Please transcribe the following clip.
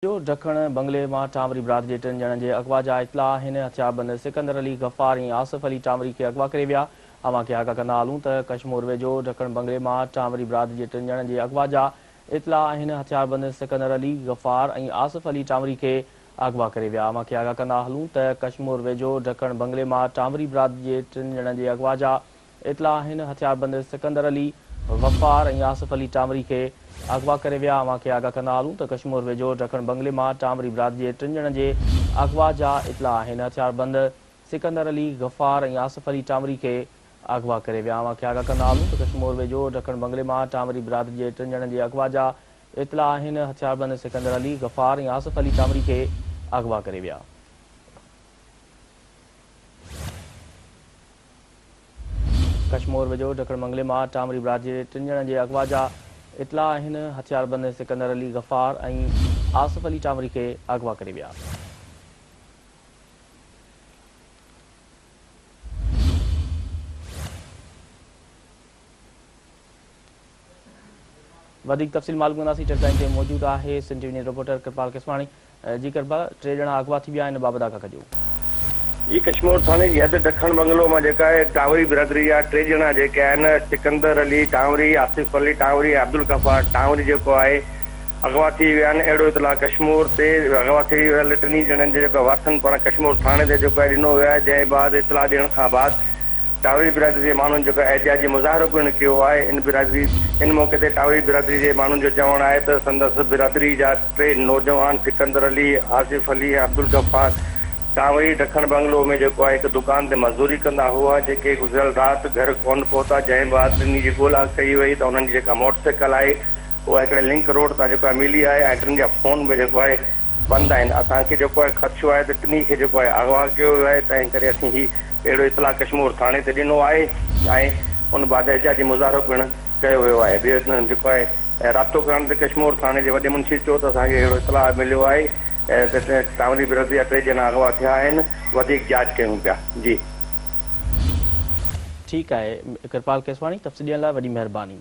जो ढक्कण बंगले में टामरी बिरादरी जे 3 ॼणनि जे अगवा जा इतला आहिनि। हथियारबंद सिकंदर अली गफ़ार ऐं आसिफ अली टामरी खे अगवा करे विया। अवां खे आगाह कंदा हलूं त कश्मीर वेझो ढक्कण बंगले में टामरी बिरादरी जे 3 ॼणनि जे अगवा जा इतला आहिनि। हथियारबंद सिकंदर अली गफ़ार ऐं आसिफ अली टामरी खे अगवा करे विया। अवां खे आगाह कंदा हलूं त कश्मीर वेझो ढक्कण बंगले में टामरी बिरादरी जे 3 ॼणनि जे अगवा जा इतला आहिनि। हथियारबंद सिकंदर अली गफ़ार ऐं आसिफ अली टामरी खे अगवा करे विया। अवां खे आगाह कंदा हलूं त कश्मीर वेझो ढक्कण बंगले में टामरी बिरादरी जे 3 ॼणनि जे अगवा जा इतला आहिनि। हथियारबंद सिकंदर अली गफ़ार ऐं आसिफ अली टामरी खे अगवा करे विया। अवां खे आगाह कंदा हलूं त कश्मीर वेझो ढक्कण बंगले में टामरी बिरादरी जे 3 ॼणनि जे अगवा जा इतला आहिनि। हथियारबंद सिकंदर अली गफ़ार ऐं आसिफ अली टामरी खे अगवा करे विया। कश्मीर वेझो ढक्कण बंगले में टामरी बिरादरी जे 3 ॼणनि जे अगवा जा इतला आहिनि। हथियारबंद सिकंदर अली गफ़ार ऐं आसिफ अली टामरी खे अगवा करे विया। वधिक तफ़सील मालूम कंदासीं। टचलाइन ते मौजूद आहे सिंध टीवी न्यूज़ रिपोर्टर कृपाल केसवाणी। जी कृपाल, 3 ॼणा अगवा थी विया आहिनि, बाबति आगाह कजो। जी कश्मीर थाने जी हद ढक्कण बंगलो में टावरी बिरादरी जा 3 ॼणा जेके आहिनि, सिकंदर अली टावरी, आसिफ अली टावरी, अब्दुल गफ़ार टावरी जेको आहे अगवा थी विया आहिनि। अहिड़ो इतला कश्मीर ते अगवा थी वियल 3 ॼणनि जे जेको वासन पाण कश्मीर थाने ते जेको आहे ॾिनो वियो आहे। जंहिं बाद इतला ॾियण खां बाद टावरी बिरादरी जे माण्हुनि जेको एहतियाजी मुज़ाहिरो पिणु कयो आहे। इन मौक़े ते टावरी बिरादरी जे माण्हुनि जो चवणु आहे त संदसि बिरादरी जा 3 नौजवान सिकंदर अली, आसिफ अली ऐं अब्दुल गफ़ार टावरी ढक्कण बंगलो में जेको आहे हिकु दुकान ते मज़दूरी कंदा हुआ, जेके गुज़िरियल राति घर कोन पहुता। जंहिं बाद इन जी ॻोल्हा कई वई त उन्हनि जी जेका मोटरसाइकिल आहे उहा हिकिड़े लिंक रोड तां जेको आहे मिली आहे ऐं 3 जा फ़ोन बि जेको आहे बंदि आहिनि। असांखे जेको आहे ख़दशो आहे त 3 खे जेको आहे अगवा कयो वियो आहे। तंहिं करे असीं ही अहिड़ो इतला कश्मीर थाणे ते ॾिनो आहे ऐं उन बाद एहतियाजी मुज़ाहिरो पिणु कयो वियो आहे। ॿियो जेको आहे राब्तो करण ते कश्मीर थाणे जे वॾे मुंशी चयो त असांखे अहिड़ो इतला मिलियो आहे त टावरी बिरादरी जा 3 ॼणा अगवा थिया आहिनि। वधीक जांच कयूं पिया। जी ठीकु आहे कृपाल केसवाणी, तफ़सील ॾियण लाइ वॾी महिरबानी।